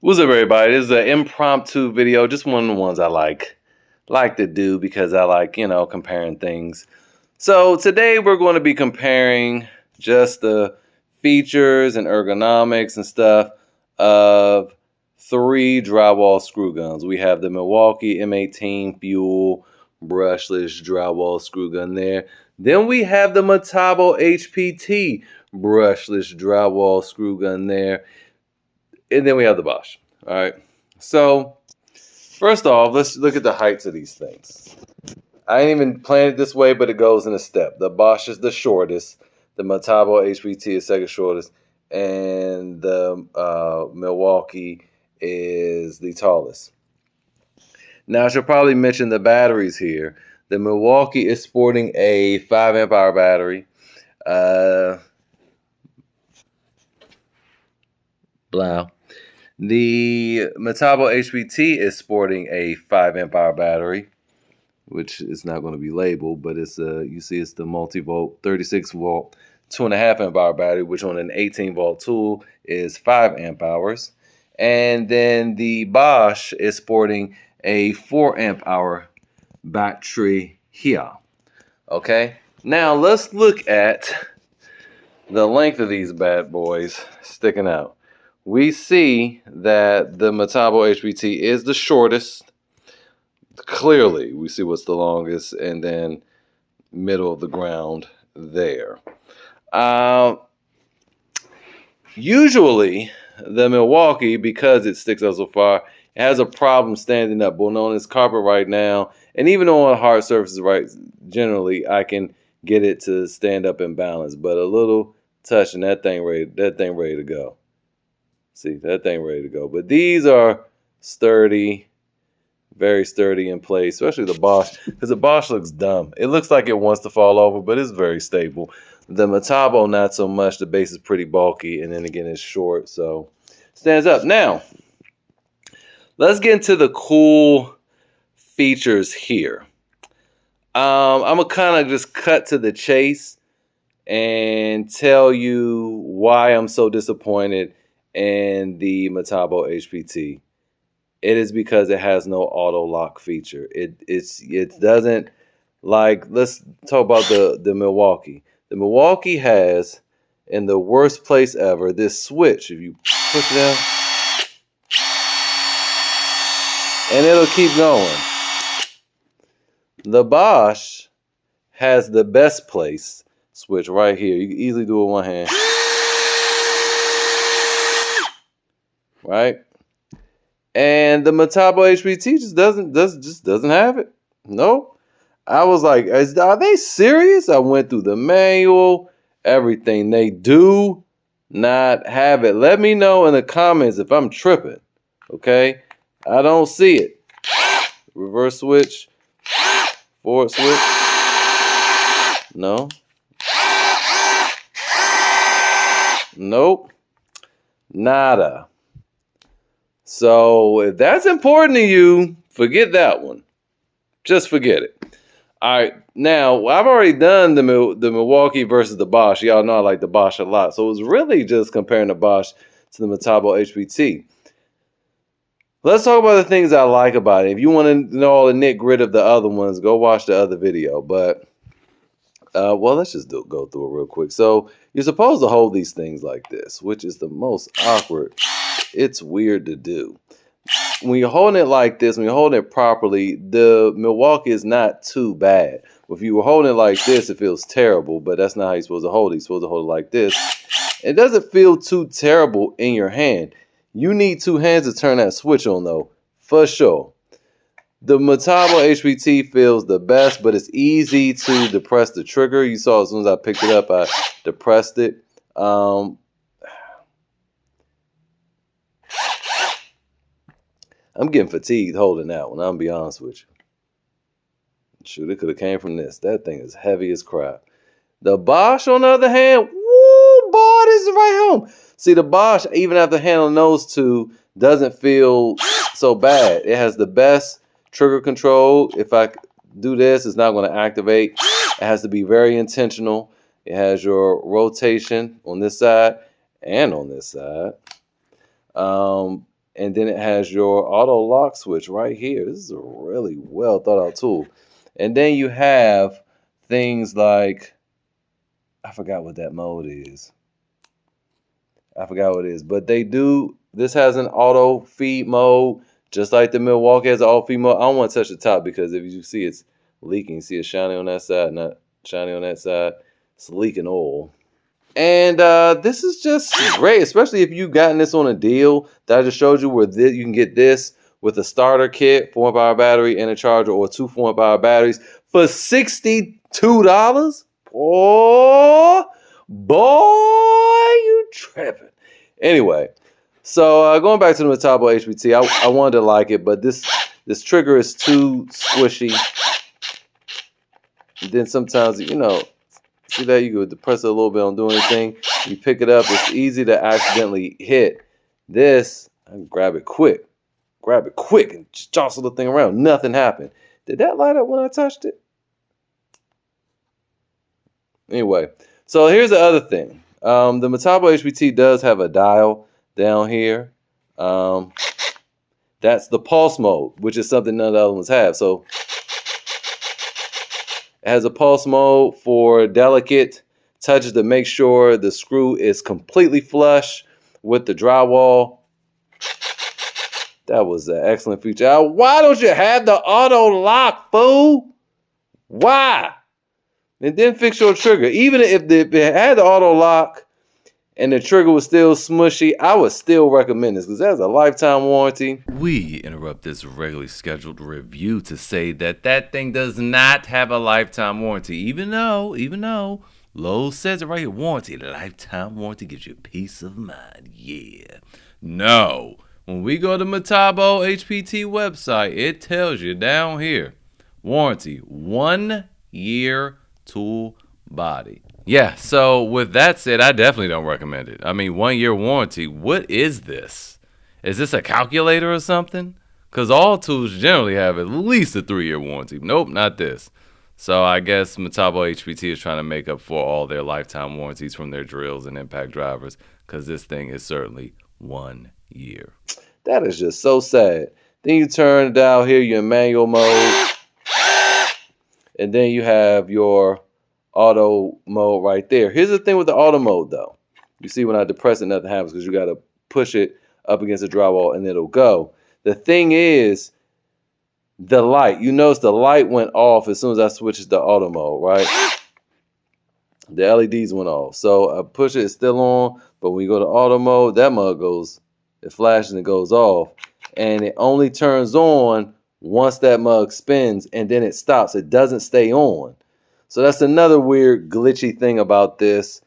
What's up, everybody? This is an impromptu video, just one of the ones I like to do because I like, comparing things. So today we're going to be comparing just the features and ergonomics and stuff of 3 drywall screw guns. We have the Milwaukee M18 fuel brushless drywall screw gun there. Then we have the Metabo HPT brushless drywall screw gun there. And then we have the Bosch. All right. So first off, let's look at the heights of these things. I ain't even planned it this way, but it goes in a step. The Bosch is the shortest. The Metabo HPT is second shortest. And the Milwaukee is the tallest. Now, I should probably mention the batteries here. The Milwaukee is sporting a 5 amp hour battery. The Metabo HPT is sporting a 5 amp hour battery, which is not going to be labeled, but it's you see it's the multi-volt 36 volt 2.5 amp hour battery, which on an 18 volt tool is 5 amp hours. And then the Bosch is sporting a 4 amp hour battery here. Okay, now let's look at the length of these bad boys sticking out. We see that the Metabo HPT is the shortest. Clearly, we see what's the longest, and then middle of the ground there. Usually, the Milwaukee, because it sticks out so far, it has a problem standing up. But on this carpet right now, and even on hard surfaces, right, generally, I can get it to stand up and balance. But a little touch, and that thing ready to go. See, that thing ready to go. But these are sturdy, very sturdy in place, especially the Bosch, because the Bosch looks dumb. It looks like it wants to fall over, but it's very stable. The Metabo, not so much. The base is pretty bulky, and then again, it's short, so stands up. Now, let's get into the cool features here. I'm going to kind of just cut to the chase and tell you why I'm so disappointed in the Metabo HPT. It is because it has no auto lock feature. It doesn't, like, let's talk about the Milwaukee. The Milwaukee has, in the worst place ever, this switch. If you push it down, and it'll keep going. The Bosch has the best place switch right here. You can easily do it with one hand. Right? And the Metabo HPT just doesn't have it. Nope. I was like, are they serious? I went through the manual, everything. They do not have it. Let me know in the comments if I'm tripping. Okay? I don't see it. Reverse switch. Forward switch. No. Nope. Nada. So if that's important to you, forget that one. Just forget it. All right. Now, I've already done the Milwaukee versus the Bosch. Y'all know I like the Bosch a lot. So it was really just comparing the Bosch to the Metabo HPT. Let's talk about the things I like about it. If you want to know all the nit-grit of the other ones, go watch the other video. But, well, let's just go through it real quick. So you're supposed to hold these things like this, which is the most awkward. It's weird to do. When you're holding it like this, when you're holding it properly, the Milwaukee is not too bad. If you were holding it like this, it feels terrible, but that's not how you're supposed to hold it. You're supposed to hold it like this. It doesn't feel too terrible in your hand. You need 2 hands to turn that switch on, though, for sure. The Metabo HPT feels the best, but it's easy to depress the trigger. You saw as soon as I picked it up, I depressed it. I'm getting fatigued holding that one. I'm going to be honest with you. Shoot, it could have came from this. That thing is heavy as crap. The Bosch, on the other hand, woo, boy, this is right home. See, the Bosch, even after handling those two, doesn't feel so bad. It has the best trigger control. If I do this, it's not going to activate. It has to be very intentional. It has your rotation on this side and on this side. And then it has your auto lock switch right here. This is a really well thought out tool. And then you have things like, I forgot what that mode is. I forgot what it is. But this has an auto feed mode, just like the Milwaukee has an auto feed mode. I don't want to touch the top because if you see it's leaking, see it's shiny on that side, not shiny on that side. It's leaking oil. And this is just great, especially if you've gotten this on a deal that I just showed you, where you can get this with a starter kit, 4-hour battery, and a charger, or 2 4-hour batteries for $62. Boy, you tripping. Anyway, so going back to the Metabo HPT, I wanted to like it, but this trigger is too squishy. And then sometimes, see that you could depress it a little bit, don't do anything. You pick it up, it's easy to accidentally hit. This, I can grab it quick, and just jostle the thing around. Nothing happened. Did that light up when I touched it? Anyway, so here's the other thing. The Metabo HPT does have a dial down here. That's the pulse mode, which is something none of the other ones have. So it has a pulse mode for delicate touches to make sure the screw is completely flush with the drywall. That was an excellent feature. Why don't you have the auto lock, fool? Why? And then fix your trigger. Even if it had the auto lock and the trigger was still smushy, I would still recommend this because it has a lifetime warranty. We interrupt this regularly scheduled review to say that thing does not have a lifetime warranty, even though Lowe's says it right here, warranty, lifetime warranty gives you peace of mind. Yeah. No. When we go to Metabo HPT website, it tells you down here, warranty, 1 year tool body. Yeah, so with that said, I definitely don't recommend it. I mean, 1 year warranty. What is this? Is this a calculator or something? Because all tools generally have at least a 3-year warranty. Nope, not this. So I guess Metabo HPT is trying to make up for all their lifetime warranties from their drills and impact drivers, because this thing is certainly 1 year. That is just so sad. Then you turn it down here, you're in manual mode. And then you have your auto mode right there. Here's the thing with the auto mode, though. You see when I depress it, nothing happens because you got to push it up against the drywall and it'll go. The thing is, the light. You notice the light went off as soon as I switched to auto mode, right? The LEDs went off. So I push it, it's still on. But when you go to auto mode, that mug goes, it flashes and it goes off. And it only turns on once that mug spins, and then it stops. It doesn't stay on. So that's another weird glitchy thing about this.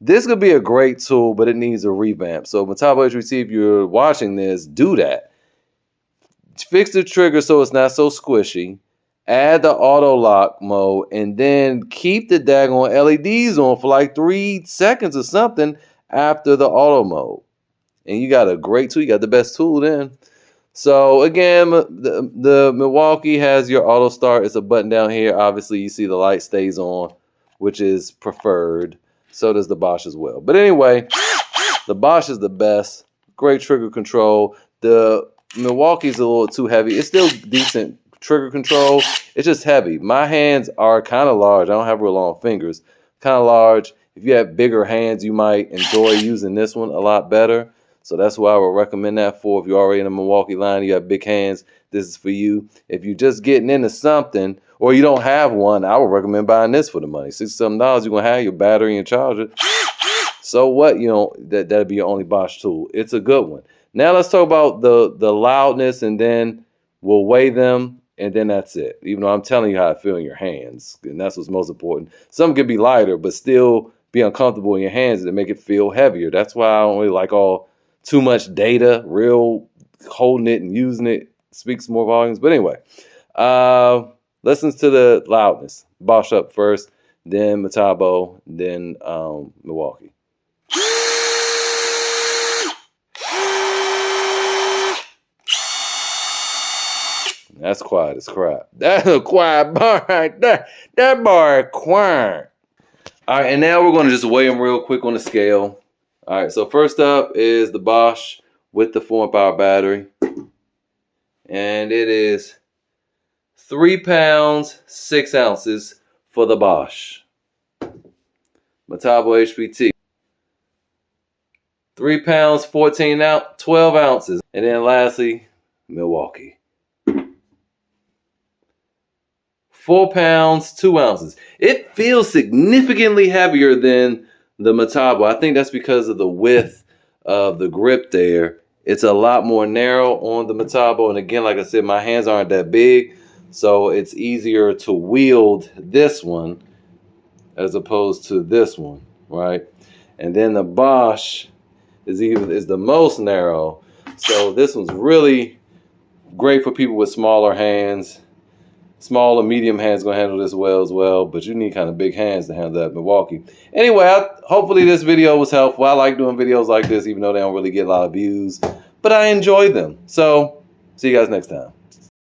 This could be a great tool, but it needs a revamp. So Metabo HPT, if you're watching this, do that. Fix the trigger so it's not so squishy. Add the auto lock mode, and then keep the daggone LEDs on for like 3 seconds or something after the auto mode. And you got a great tool. You got the best tool then. So again, the Milwaukee has your auto start. It's a button down here. Obviously, you see the light stays on, which is preferred. So does the Bosch as well. But anyway, the Bosch is the best. Great trigger control. The Milwaukee's a little too heavy. It's still decent trigger control. It's just heavy. My hands are kind of large. I don't have real long fingers. Kind of large. If you have bigger hands, you might enjoy using this one a lot better. So that's why I would recommend that for. If you're already in a Milwaukee line, you have big hands, this is for you. If you're just getting into something, or you don't have one, I would recommend buying this for the money. $60-something, you're going to have your battery and charger. So what? That'd be your only Bosch tool. It's a good one. Now let's talk about the loudness, and then we'll weigh them, and then that's it. Even though I'm telling you how it feels in your hands, and that's what's most important. Some could be lighter, but still be uncomfortable in your hands and make it feel heavier. That's why I don't really like too much data. Real holding it and using it speaks more volumes. But anyway, listens to the loudness. Bosch up first, then Metabo, then Milwaukee. That's quiet as crap. That's a quiet bar right there. That bar is quiet. All right, and now we're going to just weigh them real quick on the scale. All right, so first up is the Bosch with the 4-amp-hour battery. And it is 3 pounds, 6 ounces for the Bosch. Metabo HPT. 3 pounds, 12 ounces. And then lastly, Milwaukee. 4 pounds, 2 ounces. It feels significantly heavier than the Metabo. I think that's because of the width of the grip there. It's a lot more narrow on the Metabo. And again, like I said, my hands aren't that big, so it's easier to wield this one as opposed to this one, right? And then the Bosch is the most narrow. So this one's really great for people with smaller hands. Small and medium hands gonna handle this as well, but you need kind of big hands to handle that Milwaukee. Anyway, hopefully this video was helpful. I like doing videos like this, even though they don't really get a lot of views, but I enjoy them. So see you guys next time.